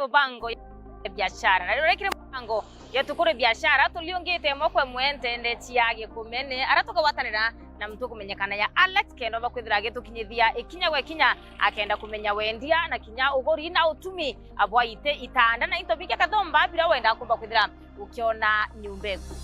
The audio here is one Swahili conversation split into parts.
mubango ya biashara na rero kire mubango ya tukure biashara tuliongete mokwe mwente ndeti yage kumene aratoka watanira na mtu kumenyekana ya Alex kendo bakwithira gitukinyithia ikinya gwe kinya akenda kumenya wendia na kinya ugori na utumi abwaite itanda na into bike kathomba bila wenda kumba kwithira ukiona nyumbeku.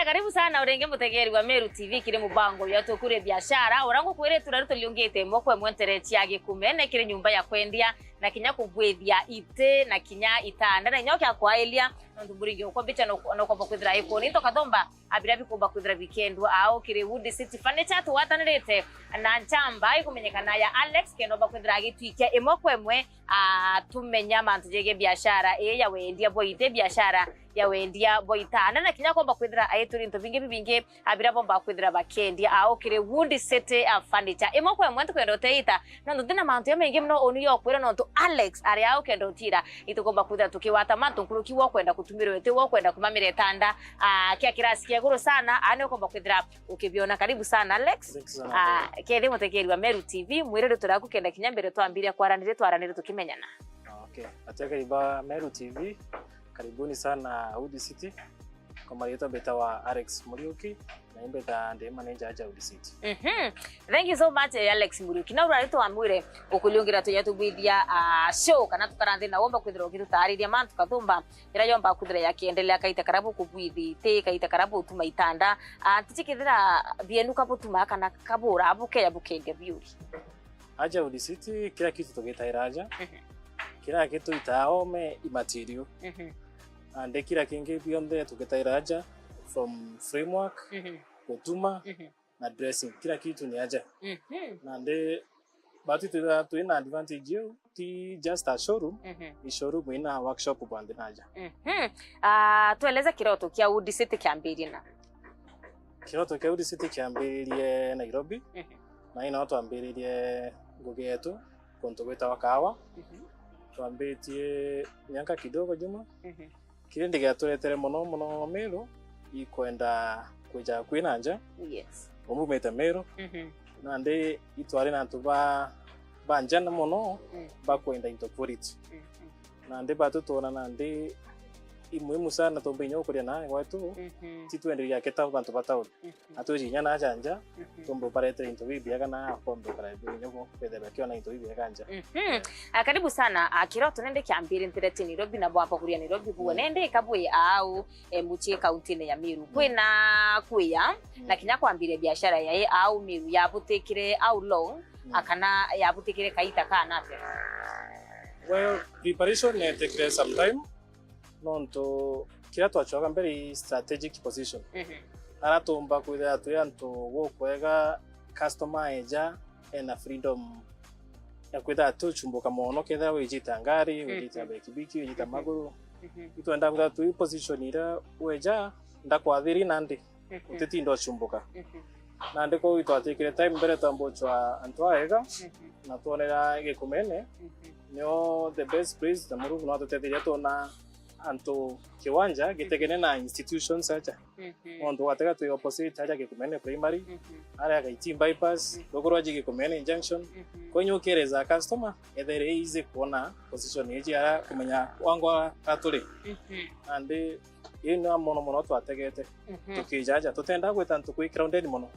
Karibu sana urenge mutegeri wa Meru TV kire mubango ya TUKURIE biashara orangu kwere turaruto liongete mokwe mwentereti yage kumene kire nyumba ya kwendia na kinya kugwethia ite na kinya itanda na nyoka kwa elia nduburinge uko bicha no kwa kwithira iko ni to kathomba abirabi kumba kwithira weekend au kire WOODCITY furniture tu watanirete na nchamba ikumenyekana ya Alex kendo bakwithira gitwikia imokwe mwe tumenya mantu jege biashara ya wendia boite biashara ya wendia boitana na kinya komba kwithira aituri into binge bibinge abira bomba kwithira bakendia au kire WOODCITY furniture imokwe mwe kwendo teita na ndina mantu ya menge mno onu yo kwira no Alex ari au kendo tira itukomba kwithira tukiwata mantu nkuruki wo kwenda kutumira wete wo kwenda kumamire tanda kia kirasi kia guru sana ane komba kwithira ukibiona. Karibu sana Alex kede mutekeri wa Meru TV mwirero turaku kenda kinyambere twambiria twaranire tukimenyana. Okay, ataka iba Meru TV karibuni sana WOODCITY kwa marito beta wa Alex Muriuki na imbeta ndiye manager aja WOODCITY. Thank you so much Alex Muriuki na urarito amwire okuliungira to yatubithia show kana tukaranthi na womba kwithira ukitutariria mantu kathumba ira yomba kwithira yakiendelea kaita karabu kubwithi te kaita karabu tuma itanda tichikithira bienu kabutuma kana kabura abuke yabuke biuri aja WOODCITY kila kitu tugetaira aja kila kitu itaome imaterial and kila kingi beyond tugetaira aja from framework kutuma na dressing kila kitu ni aja na nde batu tuina advantage yo ti just a showroom ni showroom ina workshop bande naja tueleza kiroto kia WOODCITY kiambirina kiroto kia WOODCITY kiambirie Nairobi na ina watu ambiririe ngugi yetu konto gweta wakawa twambitie miaka kidogo juma kile ndiga tuletere mono Meru ikwenda kuja kwinanja omumete Meru na ndi itwari na tuba banjana mono bakwenda into quality na ndi batutona na ndi imuhimu sana tombenyo kuria na watu titwenderia keta bantu batao atoji na janja tombo parete into bibia kana kombe para binyo pedera kiona into bibia kanja. Karibu sana kiroto nende kiambiri ntirete Nairobi na bwapa kuria Nairobi buo nende kabwe au muchie county ya Meru kwina kuya na kinya kwambire biashara yae au Meru yabutekire au long akana yabutekire kaita kana. Well, preparation take some time nonto kila twachoka mbere strategic position aratomba kwithira tuyanto wokwega customer eja ena freedom ya kwithira tuchumbuka mono ketha wijita ngari wijita bekibiki wijita maguru itwenda kwithira tu position ira weja ndakwathiri nandi utetindo chumbuka nande ko itwatikire time mbere tambochwa antwaega na tuonera gikumene nyo the best place the muru no tutetiria tona anto kiwanja gitegene na institutions acha ondo wataka tu opposite acha gikumene primary ara gaiti bypass dogoro gikumene junction kwenye ukereza customer ethere easy kuona position yeji ara kumenya wangwa katuli ande ina mono twategete tukijaja tutenda gweta ntuku grounded mono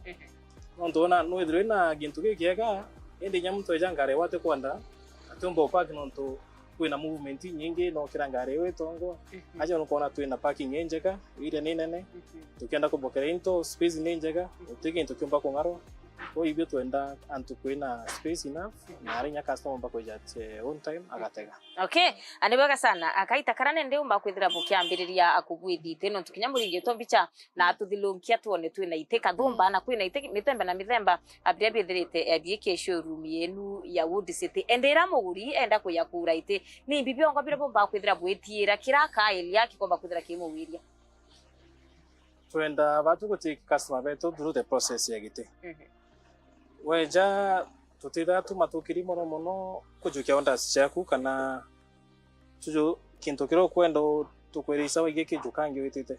ondo na no ithire na gintu gikiega indi nyamuntu ejangare wate kwanda atumbo park nonto kwina movement nyingi no kirangare wetongo aje no kona twina parking enjeka ile nene tukienda kubokera into space nenjeka utike into kyumba kongaro ko ibyo twenda antu kwina space enough na arinya customer mbako jate on time agatega. Okay anibega sana akaita karane ndi umba kwithira bukiambiriria akugwithite no tukinyamuringe to bicha na atuthilunkia tuone twina iteka thumba na kwina iteka mitembe na mithemba abia bithirite abieke showroom yenu ya WOODCITY endera muguri enda kuya kura ite ni bibio ngo bire bomba kwithira bwetiira kiraka elia kikomba kwithira kimuwiria twenda batu gutake customer betu through the process ya gite weja tutitha tumatukiri mono kujukia orders ciaku kana tuju kintu kiro kwenda tukwirisa wige kijukangi witite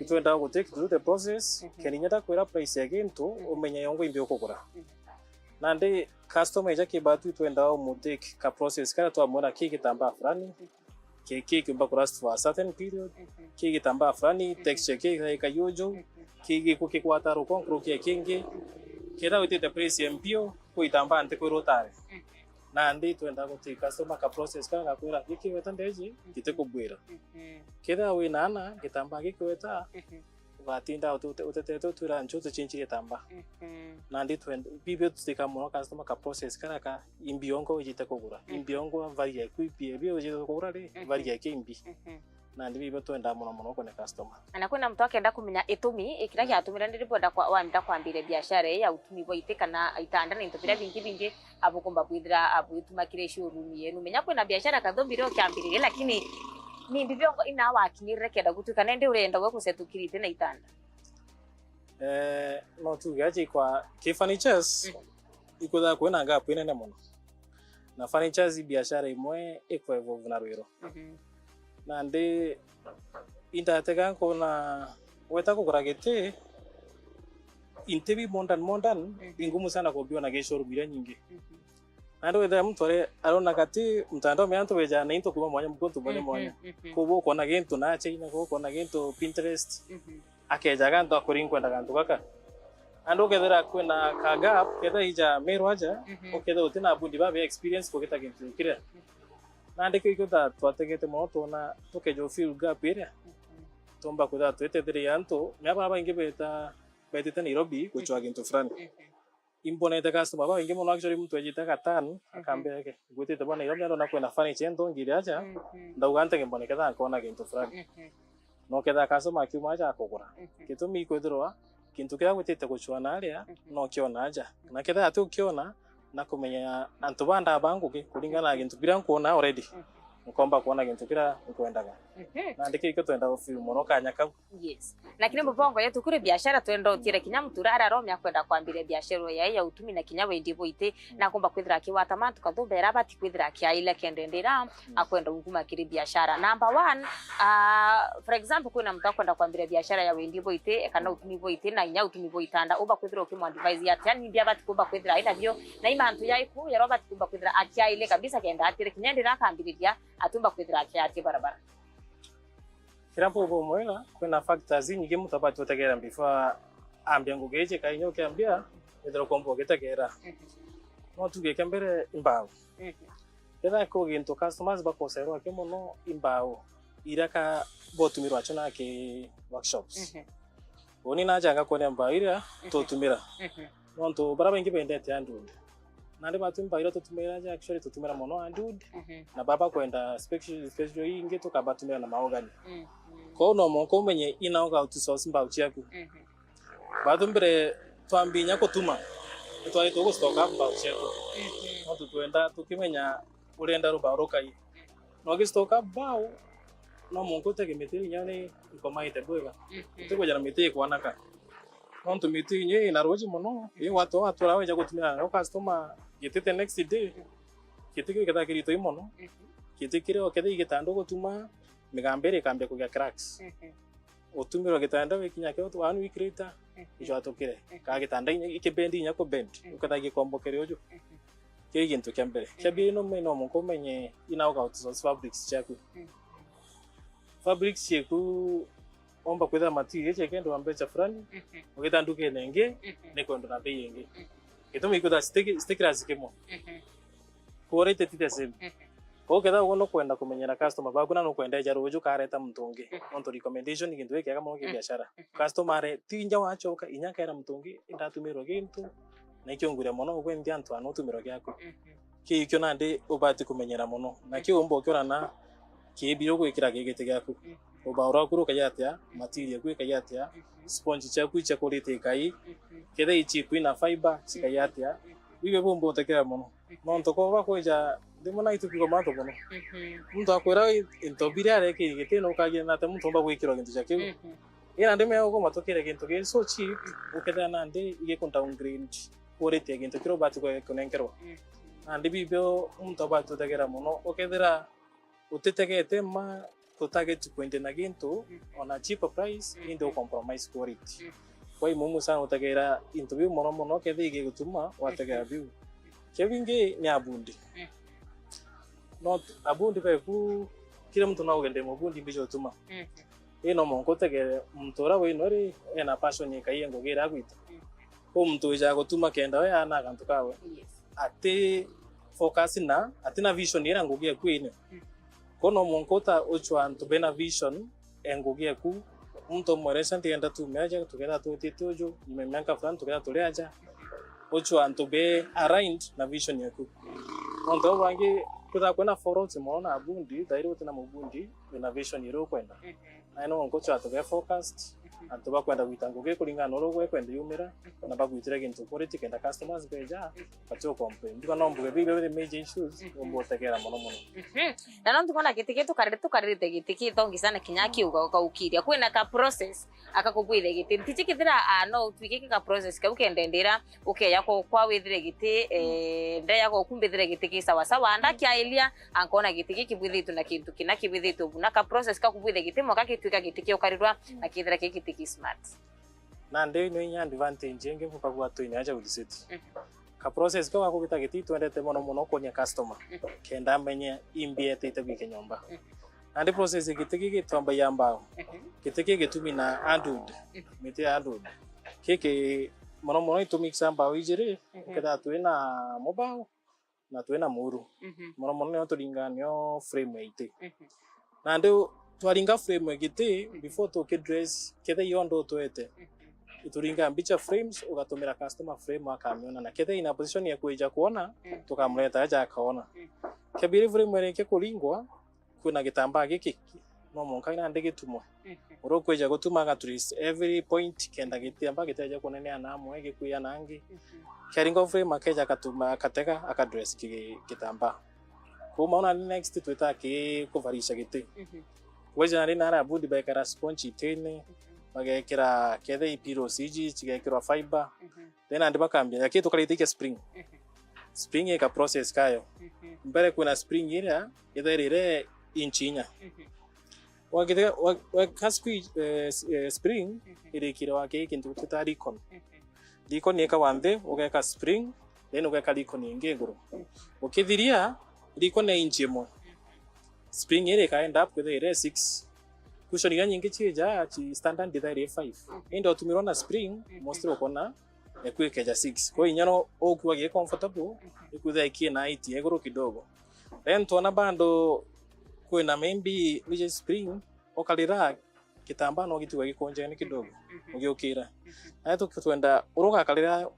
twenda gutake through the process keninyata kwira price ya gintu umenya yongo imbi ukugura nandi customer ja kibatu twenda umutake ka process kana twamona kigitamba fulani kiki kimba kurast for a certain period kigitamba fulani texture kiki kayujo kiki kukikwata rukonkro kingi kera witite price mpio kuitamba ante kwirotare nandi twenda gutake customer ka process kana kwira kiki wetandeji kite kubwira kera winana gitamba gikweta batinda uteteto tura nchuto chinchi gitamba nandi twenda bibio tutika mono customer ka process kana ka imbiongo ujite kugura imbiongo varia kuipie bio ujite kugura ri varia kimbi nandi bibio twenda mono kone customer anakwenda mtu akenda kumenya itumi ikira kyatumira ndiripoda kwa wamda kwambire biashara ya utumi boite kana itanda na intopira bingi abukomba kwithira abutuma kire showroom yenu menya kwena biashara kathombire okyambirire lakini ni bibio ina wakinyirire kenda gutuka nende urenda gwe kusetukirite na itanda no tugaje kwa ki furnitures ikoda kwena ngapo inene mono na furnitures biashara imwe iko evolve na rwiro nande intatega kona weta kugura gite intebi mondan ingumu sana kubiona geshoro bila nyingi nando wetha mtore arona kati mtandao meanto weja na into kuma mwanya mkontu bone mwanya kubo kona gintu na China kubo kona gintu Pinterest akeja ganto akurin kwenda ganto kaka ando kedera kwena kagap keda ija Meru aja okeda utina bundi babe experience ko kita gintu kire nande kiko twategete moto na tokejo feel gap area tomba kuda twetedere yanto myaba bangi beteta Nairobi kuchwa gintu fulani imbonete customer baba ingi mono actually mtu ajita katano akambeke gutite bwana Nairobi ndo nakwenda furniture ndo ngire aja ndauganте ngimboneke tha kona gintu fulani no keda customer kiuma aja akugura kitumi kwithirwa kintu kira gutite guchwana aria no kiona aja na keda atu kiona na kumenya antu banda banguke kulingana na gintu kira nkuona already ukomba kuona gintu kira nkwendaga na ndike iko twenda office mono kanya kau yes lakini mbongo yetu kure biashara twenda utire kinya mtura araromya kwenda kwambire biashara ya utumi na kinya wendi boite na komba kwithira kiwata mantu kathumbera bati kwithira kia ile kendendera akwenda nguma kiri biashara number 1 for example kuna mtu akwenda kwambire biashara ya wendi boite kana utumi boite na inya utumi boitanda uba kwithira ukimwa advise ya yani bia bati kumba kwithira ina bio na imantu yaiku ya robert kumba kwithira akia ile kabisa kenda atire kinya ndira kambiriria atumba kwithira kia ati barabara kirampo bo moela kuna factors nyingi mtu abati utegera before ambia ngugeje kainyo kiambia ndiro kombo getegera no tugeke mbere imbao keda ko gintu customers bakosero kemono imbao iraka botumirwa achona ke workshops oni najanga kone mbao ira totumira nonto baraba ingi bendete andude nande batumba ira totumira aja actually totumira mono andude na baba kwenda special ingi tokabatumira na maogani ko no monko menye inaoga outsource mbao chiaku badumbere twambinya kutuma twari to stoka mbao chiaku no twenda tukimenya urenda rubaro kai no gistoka mbao no monko tege meteri nyane ikomaite bwega tukojana meteri kwanaka no tumiti nye na roji mono ye watu weja kutumia no customer yetete next day kitiki keda kirito imono kitikire okede igitando gutuma migambere kambe kuga cracks otumiro gitanda wekinya ke 1 week later ijo atokire ka gitanda ikebendi nyako bend ukada gikombokere ojo ke gintu kyambere kyabi no meno monko menye inauga outsource fabrics chaku fabrics yeku omba kweda material chekendo ambecha fulani ugetanduke nenge nekondo na bei yenge itomi ikuda stickers zikemo korete titese ko keda uno kwenda kumenyera customer bakuna no kwenda jaro uju kareta mtungi onto recommendation ikintu weke kama ngoke biashara customer tinja wachoka inyaka era mtungi indatumiro gintu na ikyongure mono kwendi antu anotumiro gyako ki ikyo nande obati kumenyera mono na ki umbo kyora na ki biro kwekira gegete gyako obaura kuru kayatia material kwekayatia sponge chaku chakolete kai keda ichi kuina fiber sikayatia bibe bombo tekera mono nonto ko bakoja demona itu kiko mato bono muntu akwera into birare ke gete no kage na te muntu mba kwikiro gintu chake ina ndime yako matokere gintu ge so cheap uketha nande ige kun downgrade quality gintu kiro batu ko konenkerwa andi bibyo umuntu batu tegera muno ukethira utetegete ma to target kwende na gintu on a cheaper price indo compromise quality kwa imumu sana utegera interview muno kethe ige gutuma wategera view kevinge ni abundi not abundi beku kila mtu na ugende mu bundi bijo tuma ino monko tegere mtora we nori ena passion yikai ngogera gwita ko mtu ja gutuma kenda we ana kantu kawe ate focus na atina vision ira ngogia kwine kono monko ta ochwa ntu bena vision ngogia ku mtu mweresha ndienda tu meja tugera tu titojo nimemenka fulani tugera tuleaja ochwa ntu be aligned na vision yaku ndo wangi kuza kwenda forums muona abundi dairo tena mubundi innovation iro kwenda aino ngocho atoge focused antuba kwenda witanguge kulingana no kwenda yumira na bagwitira gintu quality kenda customers beja pacho complain ndiko nombuge bibe major issues ombotegera muno na non tukona gitike tukarite gitike tongisana kinyaki ukiria kwena ka process akakugwire giti tichikithira no twikike ka process ka ukendendera ukeya ko kwa withire giti nda yako kumbithire gitike sawa sawa ndakia elia ankona gitike kibwithitu na kintu kina kibwithitu na ka process ka kubwithe giti moka kitwika gitike ukarirwa na kithira gitike smart na ndio ino advantage ngeke kwa tu inaja WOODCITY ka process ka wakubita giti twendete muno konya customer kenda menye imbie tete bike nyomba andi process gitike gitwamba yamba gitike gitumina adud mete adud keke muno itumikisa mbao ijire kada twena mobile na twena muru muno no tulinganyo frame ite na ndio twaringa frame gite before to dress kede yondo toete ituringa mbicha frames ugatumira customer frame akamiona na kede ina position ya kuja kuona tukamleta aja akaona kebiri frame reke kulingwa kuna gitamba giki no monka ina ndege tumwa uro kuja gutuma ga trace every point kenda gitamba gitaja kunene anamo ege kuya nangi karingo frame akeja katuma akateka akadress kitamba kuma ona next twitake kuvarisha gite weja nari na budi baikara sponge tene bagekera kede ipiro siji chigekera fiber then andi bakambia yakitu kalitike spring spring eka process kayo mbere kuna spring ira ire inchinya wakite wakaspi spring ire kira wake kintu tutari kon dikon eka wande ugeka spring then ugeka dikon ingeguru ukithiria dikon na inchimo spring ire ka end up with ire 6 cushion nyingi chija chi standard ire 5 endo tumirona spring mostly ukona ekuikeja 6 kwa inyano okuwa ge comfortable ikutha ikie na iti egoro kidogo then tuona bando kwena maybe which spring okalira kitamba no gituwa gikonje ni kidogo ugiukira aito twenda uroga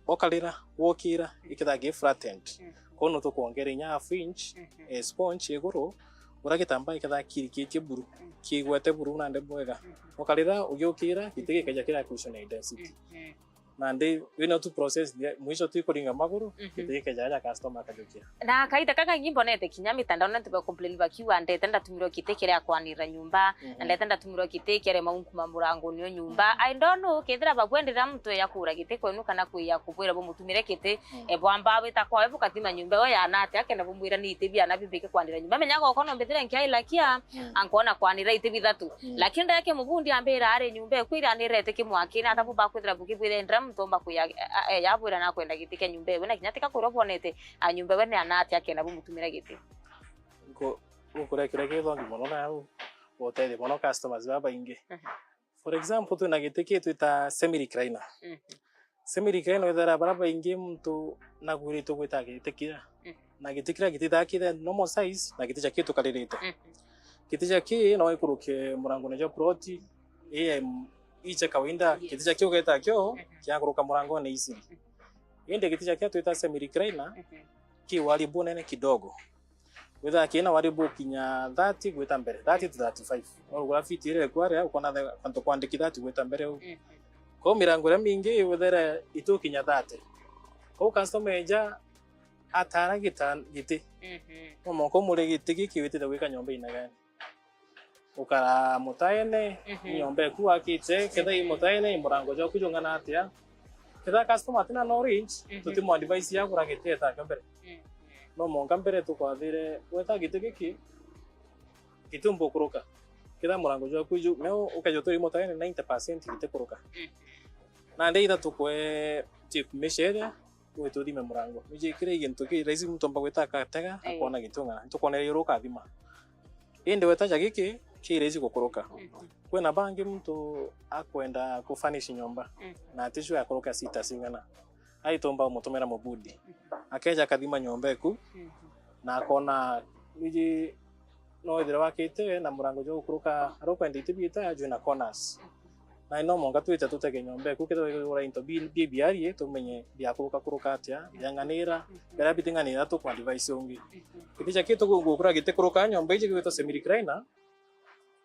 okalira wokira ikitha ge flattened kono to kuongera nya half inch sponge egoro uragitamba ikitha kirikike buru kigwete buru na ndebwega okalira ugiukira gitege kaja kira cushion density na ndi wino tu process mwisho tu ikoringa maguru gitege kaja customer kajokia na kaita kaka ngimbonete kinyami tanda ona tube complain bakiwa ndete ndatumiro kitekere akwanira nyumba ndete ndatumiro kitekere maunku mamurango niyo nyumba I don't know kethira babwendera mtu yakura giteko inu kana kuya kubwira bo mutumire kite ebwamba bita kwa ebu katima nyumba yo yanate akenda bumwira ni itebi anabibike kwanira nyumba menyaga okono mbethira nkiaila kia ankona kwanira itebi thatu lakini yake mubundi ambera are nyumba kwira nirete kimwakina atabu bakwithira bukibwire ndra mtomba kuya yabwira na kwenda gitike nyumba we na kinyatika kurobonete anyumba we ne anate akenda bumutumira gite ko ukurekera kedo ngimono nayo otede mono customers baba inge for example tu na gitike tu ta semi recliner wethera baraba inge mtu na gurito gwita gitikira na gitikira gitita kide normal size na giticha kitu kalirite giticha ki no ikuruke murango nejo proti iche kawaida giticha kio geta kio kiakuruka murango ne easy inde giticha kia tu ta semi recliner ki wali bonene kidogo whether kina waribu kinya 30 gweta mbere 30 to 35 or fit ile kware ukona kanto kwandikira gweta mbere ko mirango ya mingi whether ito kinya 30 ko customer eja atara gite mo ko mure gite kiwite da weka nyomba inagani ukara mutaene nyombe ku akite ketha I mutaene murango jo kujungana atia ketha customer tina no range tutimo device ya kuragite ta kambere no monga mbere tukwathire weta gite giki kitumbo kuruka ketha murango jo kuju meo ukajotori mutaene 90% gite kuruka na ndeitha tukwe chip meshere wetuthime murango mije kire gintu ki raisi mutomba gweta katega akona gitunga tukona yuruka thima inde wetaja giki kirezi kukuruka kwena bangi mtu akwenda kufanish nyomba na tishu ya kuruka sita singana aitomba mutomera mubudi akeja kadhima nyomba eku na akona mije no idira wakite na murango jo kuruka arokwenda itibita aju na corners na ino monga twita tutege nyombe ku keto ora into biarie tumenye bia kuruka atia yanganira bera bitinganira to kwa device ongi kiticha kito gukura gite kuruka nyombe ije kwito semirikraina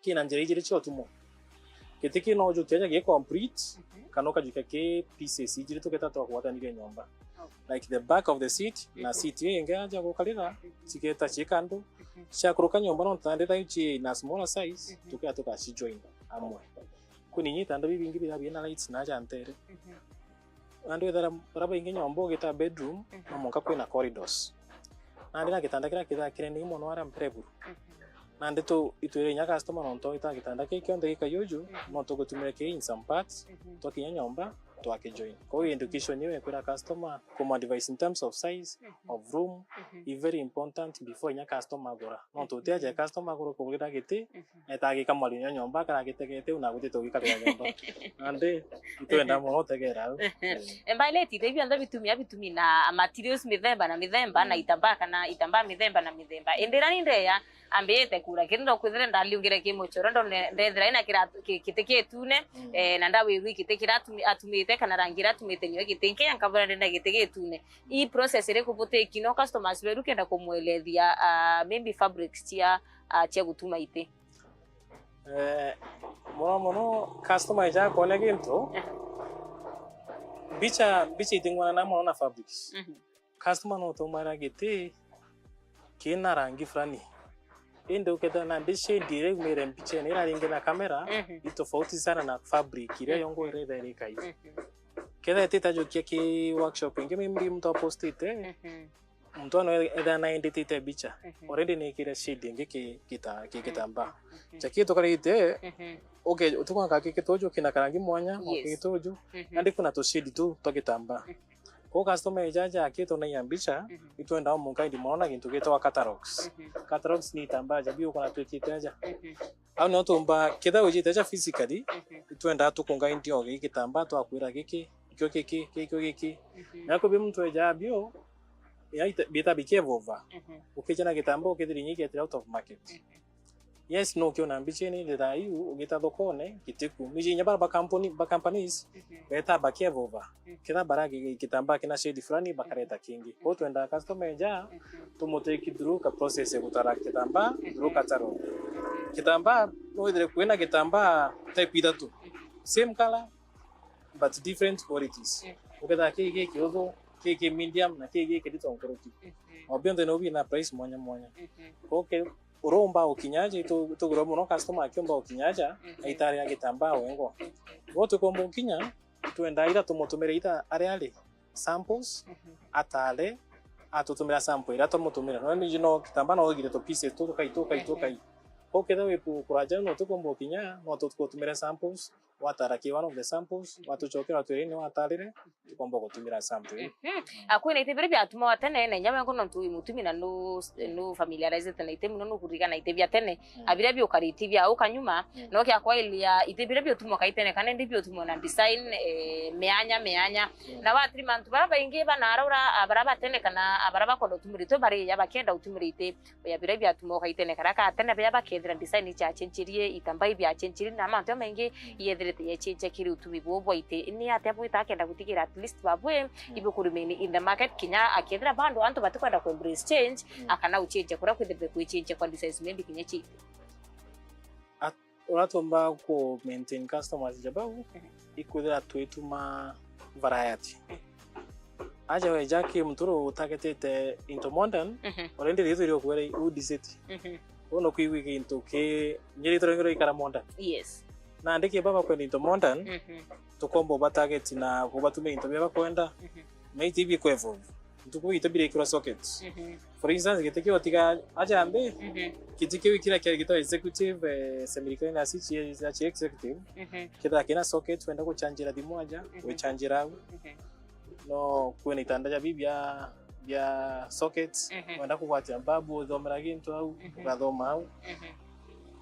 kina njeri cho tumo kitiki no jo keja ge complete kanoka jikake pieces ije to keta to kwa tani nyomba like the back of the seat na seat yenga ja kukalira tiketa chikando cha kuruka nyomba no tandeta ichi na smaller size tukea to ka si join amwe kuni tanda bibingi bina lights na jantere ando edara baraba inge nyombo geta bedroom no monka kwina corridors andi na kitanda kira kireni mono ara mpreburu nande to itwere nya customer no to ita kitanda ke kionde kayoju no to gutumire ke in some parts to kinya nyomba to akejoin ko education yewe kwira customer como device in terms of size of room is very important before nya customer gora no to tia ja customer gora ko gira gete eta ge kamali nya nyomba kara gete una gute to gikara nyomba ande itwenda mo tegera embaile tite byanda bitumi na materials mithemba na itamba mithemba enderani ndeya ambete kura kindo kwithire ndaliungire kimuchoro ndo ndethira ina kira kiteke tune na ndawe wiki kira atumite kana rangira tumite nyo gitenke yankabura ndenda giteke tune I process ire kupute kino customers beru kenda kumwelethia maybe fabrics cia gutuma ite mono customer ja kone ginto bicha itingwana na mono na fabrics customer no to mara gite kina rangi frani endo keda na ndishe direct mere mpiche nira ringe na kamera itofauti sana na fabric ile yongo ile ile kai keda teta jokia ki workshop inge mimi mtu post ite mtu ano eda na edit bicha already ni kile shade nge kitamba chaki to kale ite okay utukwa kake kitojo kina karangi mwanya kitojo ndi kuna to shade tu to kitamba ko customer jaja akito na yambisha itwenda munga ndi mona kintu gitwa catalogs ni tamba jabi uko na tukitaja au no tumba keda ujitaja physically itwenda tukunga ndi ogi kitamba to akwira giki kiki nako bi mtu ejabio ya bita bikevova ukijana kitamba ukidirinyike out of market yes no kyo nambiche ni ndira yu ugita dokone kitiku mijinya ba companies beta bakevova kina baragi kitamba kina shade fulani bakareta kingi ko twenda customer ja tumoteki through ka process gutara kitamba through kataro kitamba no idre kwena kitamba type idatu same color but different qualities ukeda kiki kiozo kiki medium na kiki kidito onkoroti obionde no bina price monya okay uromba ukinyaje to guromo no customer akiomba ukinyaja aitari ya kitamba wengo wote kombo ukinya tuenda ira tumotumira ita areale samples atale atutumira sample ira tumotumira no ni no kitamba no gire to piece to kai okay da we kuraja no to kombo ukinya no to kutumira samples wataraki one of the samples watu chokera tu ni watalire tukombo kutumira sample akwena itebere bya tuma watene ne nyama ngo ntu mutumina no familiarize tene itemu no kurigana itebya tene abira byo kariti bya ukanyuma no kya kwa ilia itebere byo tuma kaitene kana ndi byo tuma na design meanya na watri mantu baraba inge bana arura abaraba tene kana abaraba ko tumurito bari yabakenda utumurite yabira bya tuma kaitene karaka tene bya bakedra design cha chenchirie itambai bya chenchiri na mantu mengi yedre yecheche kiri utumi bobo ite ni atabo itakenda kutikira at least babwe ibo kurumeni in the market kinya akedra bando anto batukwenda ku embrace change akana ucheche kura kwidebe ku change kwa design maybe kinya chi uratomba ku maintain customers jababu ikudira tuituma variety aja we jaki mturo utaketete into modern already hizo ile kwere udiseti ono kwiwi gintu ke nyiri torengero ikara modern yes na ndike baba kwenda into modern tukombo batarget na kubatume into baba kwenda mai TV kwevo tuko itabire kura sockets for instance giteke otiga ajambe kitike wikira kya gito executive semirikani na CIETU za executive kida kina socket wenda kuchanjira dimoja we chanjira no kwena itanda bibia ya sockets wenda kuwatia babu dhomera gintu au gathoma au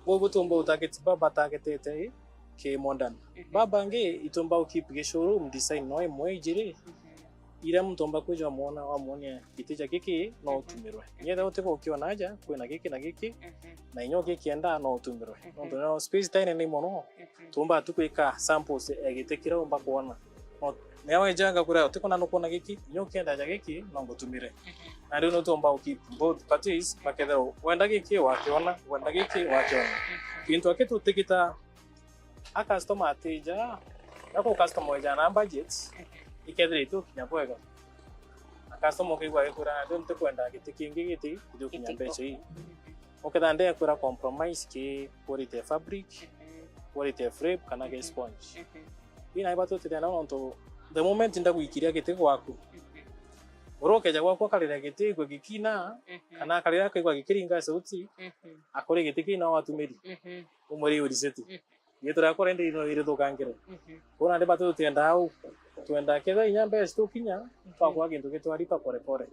bobo tumbo utaketi baba taketete ke modern baba nge itomba ukipiga showroom design no emwejire ira mtomba kuja muona wa muone kitija kiki no utumirwe nyeda uteko ukiona aja kwena kiki na kiki na inyo kiki enda no utumirwe no space tine ni mono tumba tukweka samples egitekira umba kuona newe janga kura uteko na nokona kiki inyo kenda aja kiki no ngutumire na ndio no tumba ukipa both parties pakethero wenda kiki wakiona wenda kiki wakiona kintu aketu tikita a customer ateja yako customer jana budget ikethire tu kinyakwega a customer kigwa ikura ndio ntekwenda gitikingi giti ndio kinyambeche hii okethande kura compromise ki quality fabric quality frame kana ke sponge ina ibato tena nonto the moment ndaguikiria giti gwaku urokeja gwakwa kalira giti gwe gikina kana kalira kigwa gikiringa sauti akore giti kina watumiri umuri uriseti yetura korende ino ire thukangire kuna ndi batu tienda au twenda ketha inyambe stokinya twakwa gintu gitwaripa pore pore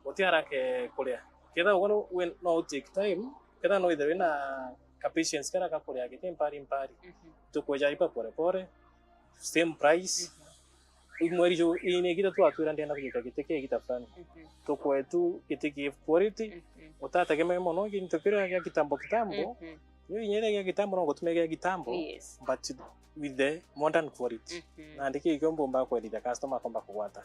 utiara ke kuria ketha ugono no take time ketha no ithe na patience kara ka kuria gite mpari tukweja ripa pore pore same price imweri jo ine gita tu atwira ndenda kugita giteke gita fulani tukwetu giteke quality utategemea mono gintu kira ya kitambo yo nyere ya kitambo no gutumega kitambo but with the modern quality na ndike ikombo mba kwa the customer komba kugwata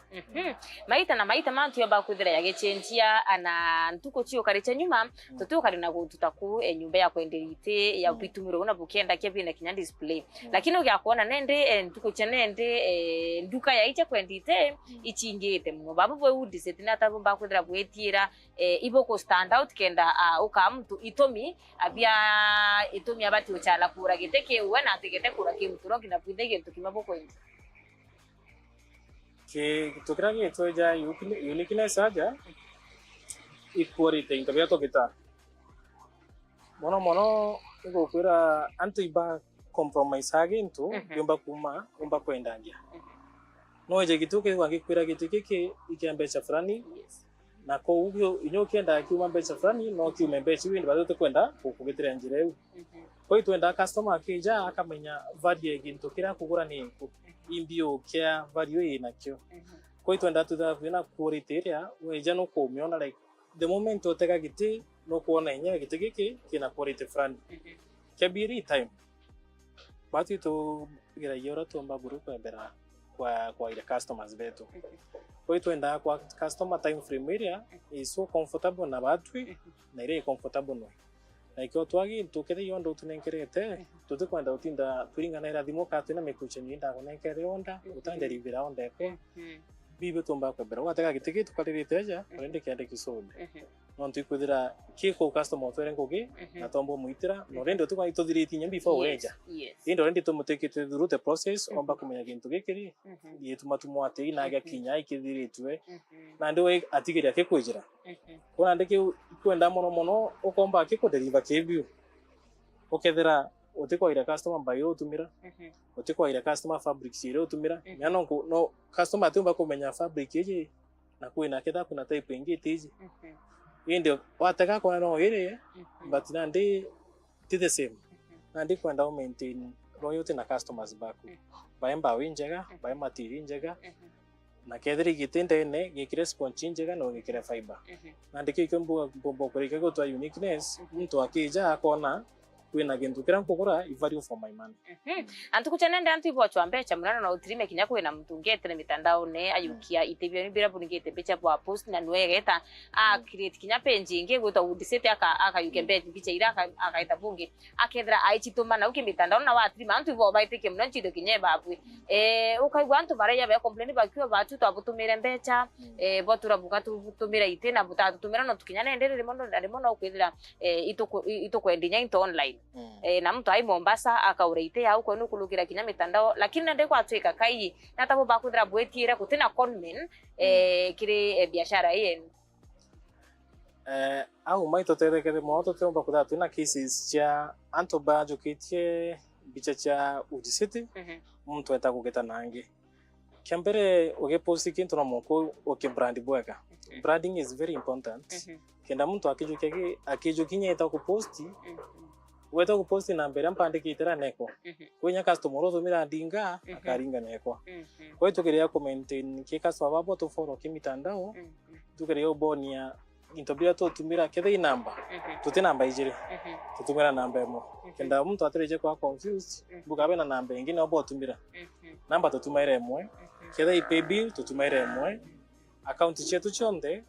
maita mantu yamba kuthira ya gechenjia ana ntuko chio karicha nyuma tutuko kari na gututaku nyumba ya kwenderite ya bitumiro una bukenda kebine kinya display lakini ugiakuona nende ntuko chenende nduka ya icha kwendite ichingite mu babu bwe udisete na tabu mba kuthira bwetira iboko stand out kenda uka mtu itomi abati uchala kura giteke uwe na tegete kura kimturo kina pindege tukimaboko indi ke tukira ke toja uniqueness aja equality ingabia to kita mono ngo kura antu iba compromise agintu yomba kuma umba kwenda ngia no je gituke wangikwira gitike ikiambecha fulani na ko ubyo inyo kenda kiuma mbecha fulani no kiuma mbecha windi bazote kwenda kugitira njira eu ko itwenda customer akija akamenya value gintu kira kugura ni imbio kya value inakyo ko itwenda tuthavina quality area weja no kumiona like the moment oteka giti no kuona yenyewe giti giki kina quality fulani kabiri time bati to gira yora to mbaguru kwa bera kwa ile customers betu ko twenda kwa customer time frame area is so comfortable na batwi na ile comfortable no na ikyo twagi tukere yondo tunenkerete tutekwenda utinda turingana ira thimo ka twina mekuche ninda kunenkere onda utande libira onda ko bibe tomba kwa bera wateka gitiki tukalirite aja rende kende kisonde non tukwithira kiko customer twengo gi na tombo muitira no rende tukwa itothiriti nyambi fo ureja indo rende tumutekete through the process omba kumenya gintu gikiri yetu matumwate ina ga kinya ikithiritwe na ndiwe atigiria kekwijira kuna ndike kwenda mono ukomba kiko deliver kebio okethira utikwa ira customer bayo utumira utikwa ira customer fabric sire utumira nyano no customer tumba kumenya fabric yeje na kuina ketha kuna type ingi tiji ndio wataka kwa no ile but nandi the same nandi kwenda maintain loyalty na customers baku baemba winjega baema tiri njega na kethiri gitinde ne gikire sponge njega no gikire fiber nandi kikombo bombo kurika gutwa uniqueness mtu akija akona kwina gintu kira nkugura I value for my money. Antu kuchenende antu ibochwa mbecha murano na utrime kinya kwina mtu ngete mitandao ne ayukia itebyo ni bira bunigete becha bwa post na nwegeta create kinya page inge gwita WOODCITY aka yukembe bicha ira akaita bunge akethra aichituma na uki mitandao na watrima antu ibo baitike mno chido kinye babwe ukaigwa antu bareya be complain bakiwa batu twabutumire mbecha botura bukatu butumira itena butatu tumira no tukinya nenderere mono ukwithira ito kwendinya into online na mtu ai Mombasa akaureite ya uko nukulukira kinya mitandao lakini ndeko atwika kai natabo bakuthira bwetira kutina conmen kire biashara yenu au mai toterekere moto temba kuda tuna cases cha anto bajukitie bicha cha WOODCITY mtu eta kugeta nange kiambere oge posti kintu na moko oke brand bweka branding is very important kenda mtu akijukinya eta ku posti weta ku posti na mbere mpande kitera neko kwenya customer ozo mira ndinga akaringa neko kwa tukiria ku maintain ke customer babo to follow kimitandao tukiria bonia intobia to tumira kethe inamba tuti namba ijire tutumira namba emo kenda mtu atereje kwa confused bukabe na namba ingine obo tumira namba tutumaire emwe kethe ipay bill tutumaire emwe account chetu chonde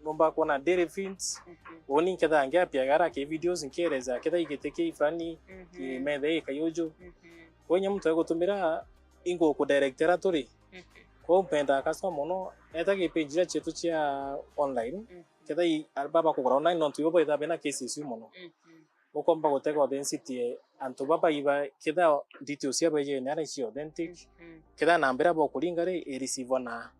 nomba kona daily feeds oni ketha angia pia gara ke videos nkereza ketha igeteke ifani imede kayojo kwenye mtu agotumira ingo ku directora tori ko penda customer mono eta ke page chetu chia online ketha albaba ko online non tuyo boida bena cases mono ukomba goteka density anto baba iba ketha details ya baje na isi authentic ketha nambera bo kulingare receive na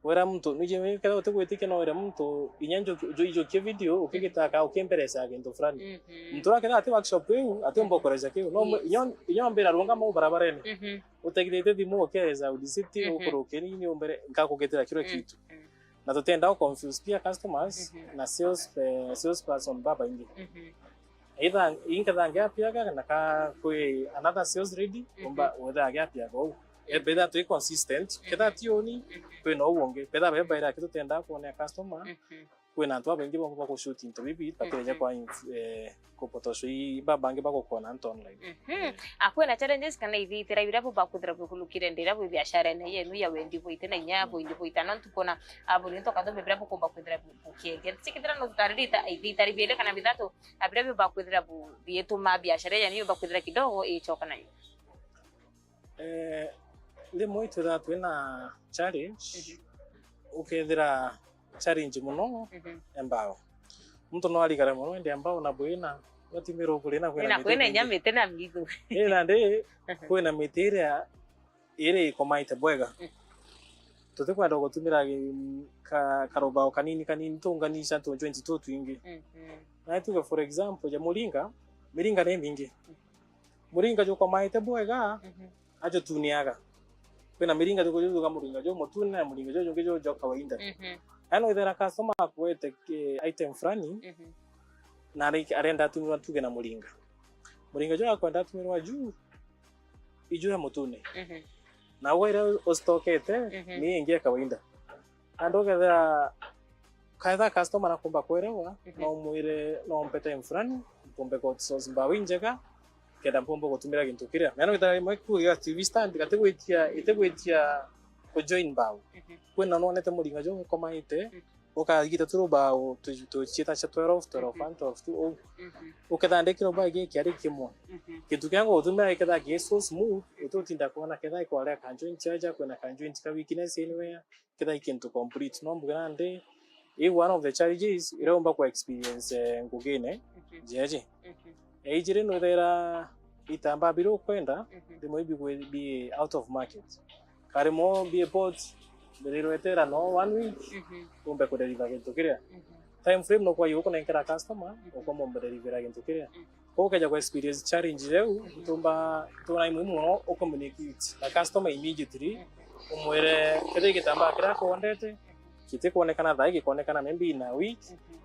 wera mtu nije ketha utegwetike no wera mtu inyanjo joijo ke video ukigitaka ukemperesa agento frani mtu aketha ati workshop eu ati mbokoreza ke no inyombera runga mu barabarene utegirete dimo keza WOODCITY ukorokeni ni ombere ngakugetera kiro kitu na tutenda confuse pia customers na sales person baba ingi either inga ngea pia na ka kwe another sales ready omba whether ngea pia go better to be consistent keda tioni kwe no wonge better beba ira kitu tenda kuona customer kwe na twa bengi bongo bako shooting to bibi pakeje kwa ko potosho I babange bako kona ant online akwena challenges kana ivi tera yurapo bakudra bukulukire ndera bu biashara na yenu ya wendi boitena nyabo indi boitana tukona abuli to kado bebra bu bakudra bukenge tsikidra no taririta ivi taribele kana bidato abira bakudra bu bieto ma biashara yani bakudra kidogo ichoka nayo le muito da twena challenge ukethira challenge muno embao mtu no ali kare muno ndi ambao na boina watimiro kulena kwena nyamete na migo ila ndi kwena mitiria ire komaite bwega tutekwa ndo gutumira karobao kanini tunganisha to 22 twingi na tuka for example ya muringa ne mingi muringa jo komaite bwega ajo tuniaga kwena miringa tuko kama muringa jo motune na muringa jo kawaida ano idara customer akwete item frani na arenda tumirwa tuge na muringa jo akwenda tumirwa juu iju ya motune na wera ostokete ni ingia kawaida andogetha kaitha customer nakumba kwerewa no mwire no mpete frani pombe ko sauce mbawinjega keda pombo gutumira gintu kiria meno gitara mweku ya TV stand itegwetia ko join bawo kwena no nete muringa jo komaite ukagita turubawo tuchita cha 12 ukathandekira bage kiari kimwe kitu kyangu utumira ikatha geso smooth utotinda kuona ketha ikwale kanjo charger kwena kanjo ka weakness anywhere ketha ikintu complete no mbugande one of the challenges iromba kwa experience ngugene jeje ejire no there itamba biro kwenda they might be out of market karimo be port URETERI no 1 week kumbe ko deliver kintu kiria time frame no kwa yuko na nkira customer uko mo deliver kintu kiria ko kaja kwa experience challenge leo tumba tuna imumo o communicate na customer immediately umwere kede kitamba kira ko ndete kite kuonekana dhaiki kuonekana maybe in a week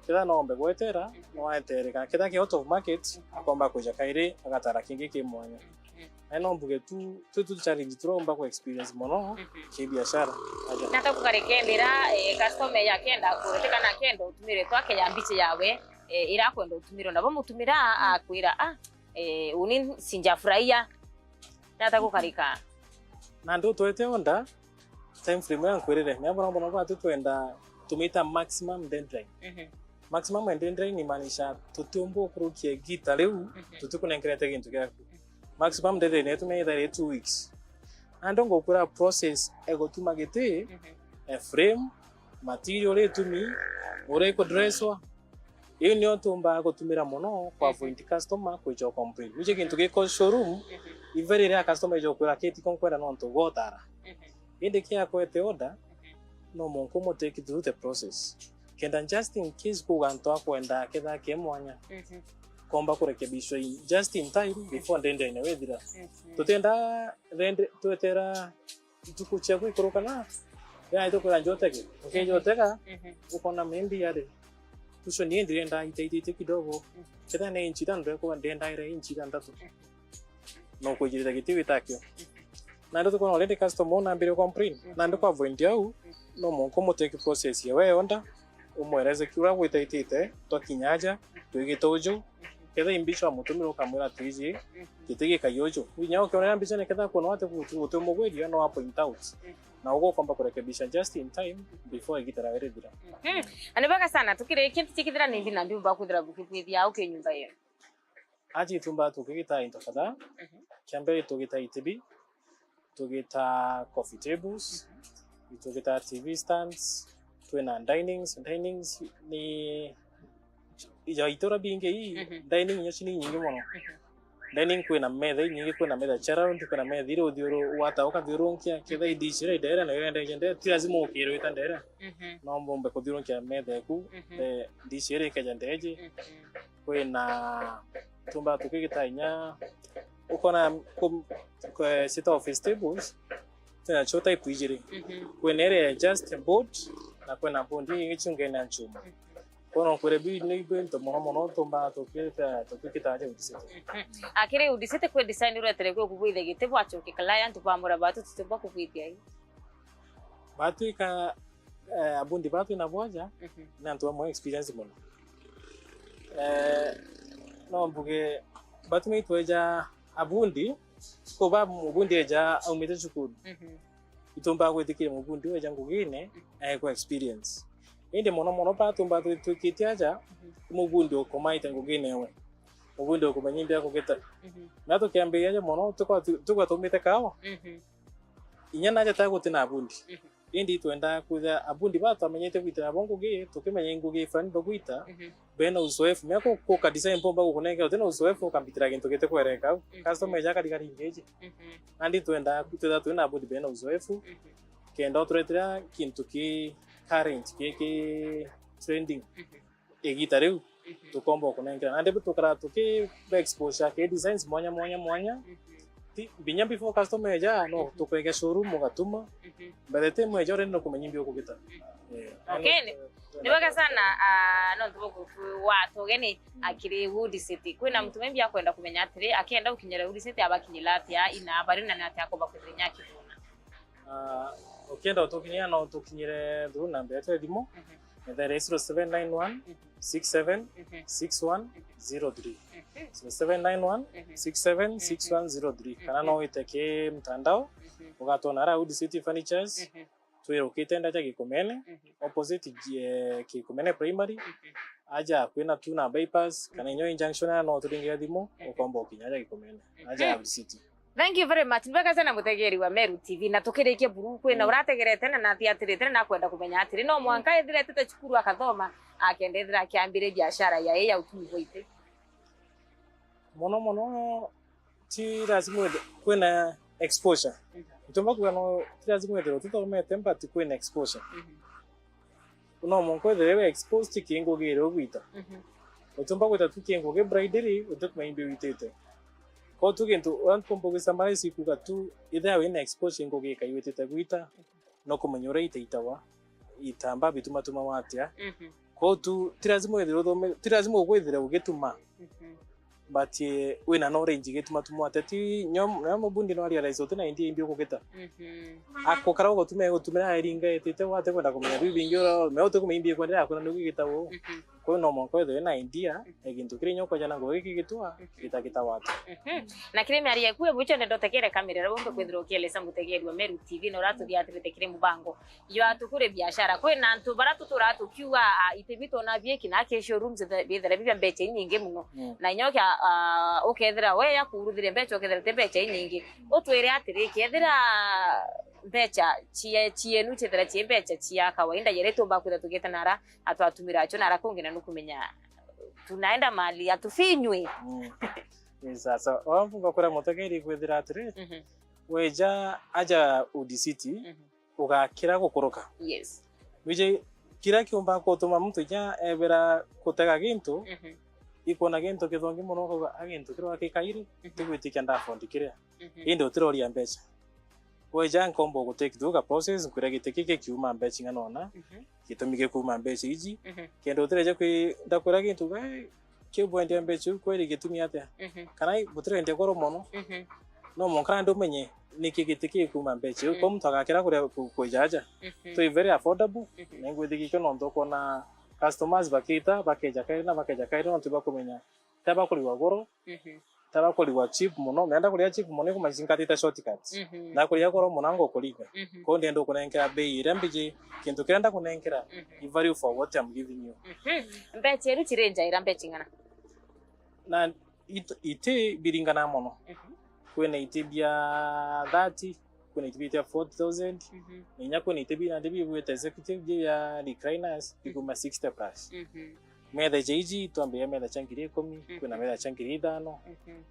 kida nombe gwetera no atereka kida ki out of market akomba kuja kaire agatara kingi kimwanya eno mbuge tu challenge turomba kwa experience mono ki biashara nata kukarekendera customer yakenda kuretekana kendo utumire twake yambiche yawe ira kwenda utumiro nabo mutumira akwira uni sinjafurahia natagukarika na ndo twete onda time frame yankwirire nyabona bona kwa twenda tumita maximum deadline. Maximum deadline ni maanisha tutumbo kurukia gita leo tutukunengerete kintu gyaku. Maximum deadline tumeita 2 weeks. Ando ngokura process egotuma gete frame material etumi ureko dresswa iyo niyo tumba gutumira muno kwa avoid customer kwicho complain uje kintu giko showroom iverere customer ijo kwira kiti konkwera nonto gotara inde kia kwete order no monko mo take through the process kenda just in case kuganto akwenda ketha kemwanya komba kurekebishwa just in time before ndende ine wethira tutenda rende twetera tukuche kwikurukana ya ito kwa njoteke okay njoteka ukona membi yade tusho ni ndenda ite kidogo ketha ne inchi tando kwa ndenda ire inchi tandatu no kujirita kitiwi takyo na ndo kwa already customer na mbere complain na ndo kwa vondi au no monko mo take process yewe onda umwereze kura gwitaitite to kinyaja twigitojo ketha imbisho mutumiro kamwira tiji kitege kayojo winyao kiona ambicho ne ketha kuno ate kutumugwedia no point out na ugo kwamba kurekebisha just in time before igitara weredira anibaka sana tukire kintu chikidira nindi na ndumba kudira bukipwithia au kenyumba ye aji tumba tukigita into kada kiambere tugita itibi tugita coffee tables tugita TV stands twena dinings ni ija itora binge hii dining nyashini nyingi mono dining kwena metha nyingi kwena metha charound kwena metha iro dioro wata okathironkia ketha idishire idera na yenda jende tiazimo okiro itandera no mbombe kuthironkia metha ku dishire kajandeje kwena tumba tukigita inya ukona kwa sita office tables tena chota ipijire kwenere just board na kwena bondi ngichungena chuma kono kurebi ni bento mono tomba tukita aje udisete akire udisete kwa design uretere kwa kubuide gite bwacho ke client bamura batu tutemba kubuide ai batu ka abundi batu na boja na ntwa mo experience mono no mbuge batu mitweja abundi ko ba mubundi eja au mete chukuru itomba kwetikire mubundi weja ngugine kwa experience inde mono patumba tukitiaja mubundi okomaita nguginewe mubundi okomanyimbe akogeta nato kiambeyaje mono tukwa tumite kawa inyana aja tagutina abundi indi twenda kuza abundi batu amenyete kwita abongo ge tukimenya ngugi fani bagwita bena uzoefu myako ko ka design pomba kukunenga tena uzoefu ukambitira kintu gete kwereka customer yaja kali engage andi twenda kuteda twena abundi bena uzoefu kenda otretera kintu ki current ki trending egitareu tukombo kunenga andi butukara tuki exposure ke designs mwanya binya before customer ja no tukwega showroom mugatuma badete mwejo reno kumenyimbi okugita okay nibaga sana no ntuboku watu geni akiri WOODCITY kwina mtu membi akwenda kumenya atire akienda ukinyera WOODCITY abakinyira atia ina bari na nati akoba kuzinya kituna okenda utokinya no utokinyire du namba ya dimo enda 0791 67 6103 791 67 6103 kana no iteke mtandao ugatona ra WOODCITY Furnitures twero kitenda cha Gikomene opposite Gikomene primary aja kwena tuna bypass kana nyo junction no turingia dimo ukombo kinyaja Gikomene aja WOODCITY. Thank you very much. Mbega sana mutegeri wa Meru TV na tukirikie buru kwena urategerete na thiatirite na kwenda kumenya atiri no mwanka ethirete te cukuru akathoma akendethira kiambire biashara ya utumboite mono ti lazima kwena exposure utomba kwano ti lazima ethiro tutomete mbati kwena exposure no monko ethire exposed kingo gero gwita utomba kweta tukingo ge brideri utukma imbe witete ko tukintu antombo gesamara siku gatu ida wena exposure ngo ge kaywetete gwita no kumanyora itaitawa itamba bituma tuma watia ko tu ti lazima ethiro ti lazima gwethira ugetuma but wena no range getuma tumwatati nyom bundi no ali raiso tena indi imbi okugeta ako kara gutumira iringa etete wate kwenda kumenya bibingiro me ote kumimbi kwenda akona no gigetawo Kwa no monko ndo na India egintu kirinyo kwa jana go gikitua kita watu. Na kire mari yakuwe bucho ndo tekere kamera bombe kwendro kielesa mutegerwa Meru TV no ratu diatire tekire mubango yo atukure biashara kwe na ntu baratu turatu kiwa itebito na bieki na ke showrooms bethera bibya mbeche nyingi muno na nyoka ukethera we yakurudire mbeche ukethera tembeche nyingi utwire atire kethera mbecha chienu chethera chimbecha chia kawaida yereto bakwira tugeta nara atwatumira acho nara kongena nukumenya tunaenda mali atufinywe. Sasa wamfunga kura mutegeri kwethira atire weja aja UDCITY ugakira gukoroka. Yes. Wije kira kiumba ko tuma mtu ja ebera kutega gintu ikona gintu kithongi muno ko agintu kiro akikairi tigwitika ndafondikire indo tiroria mbecha weja nkombo gutake duga process nkure giteke kiuma mbecha nganona gitumige kuma mbecha iji kendo tireje kwi ndakura gintu gai kibwende mbecha kweri gitumia atia kana butirende goro mono no monkara ndo menye niki giteke kuma mbecha ko mtu agakira kure kujaja so very affordable nengo digi kono ndoko na customers bakita bakeja kaira no tiba kumenya taba kuri wagoro taba kuri wa cheap muno menda kuri cheap muno ko mazinga ta shortcuts na kuri goro munango kuliga ko ndendo kunenkera bei rambije kintu kirenda kunenkera value for what I'm giving you mbeche ru chirenja irambeche ngana na ite biringana mono kwena ite bia 30 kwena ite bia 40,000 nya kwena ite bia ndebi with executive ya recliners biguma 60 plus meda jeji tuambie meda changiri 10 kwena meda changiri 5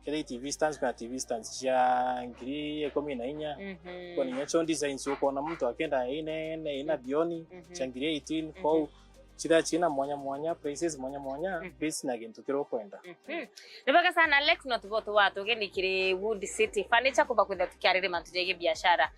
kile TV stands kwa TV stands ya ngiri 14 kwena nyacho designs uko na mtu akenda ina bioni changiri 18 kwa chida china mwanya prices mwanya base na gintu kiro kwenda nibaka sana Alex no tuboto watu geni kire WOODCITY furniture kuba kwenda tukiarire mantujege biashara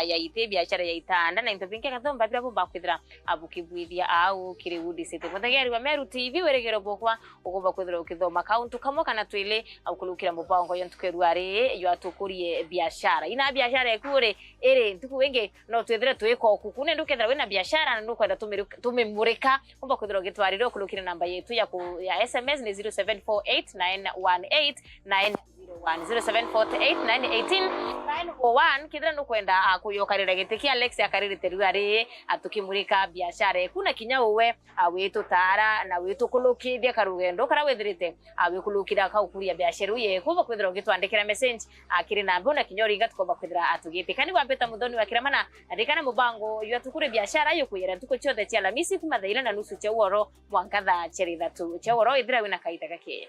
ya ite biashara ya itanda na intobinke kathomba bila bomba kwithira abukibwithia au kire WOODCITY muthageri wa Meru TV weregero bokwa ugoba kwithira ukithoma account kamo kana twile au kulukira mubango yo ntukeruare yo atukurie biashara ina biashara ekure ere ntuku wenge no twithira twiko kukune ndukethira wena biashara ndukwenda tumemurika umba kudro gitwariro kulukira namba yetu ya SMS ni 0748918901 0748918901 kidra nukwenda akuyokarira gitiki Alex akarire teruari atukimurika biashara kuna kinya uwe awetu tara na wetu kulukithia karugendo kara wethirite awe kulukira kaukuria biashara uye kuba kudro gitwandikira message akiri namba na kinyori gatkomba kudra atugite kani wapeta muthoni wa kiramana andikana mubango yu atukure biashara yo kuyera tuko chothe cia Alhamisi kuma thaira na nusu cia woro mwanka thaa cheri thatu cia woro ithira wina kaita gake.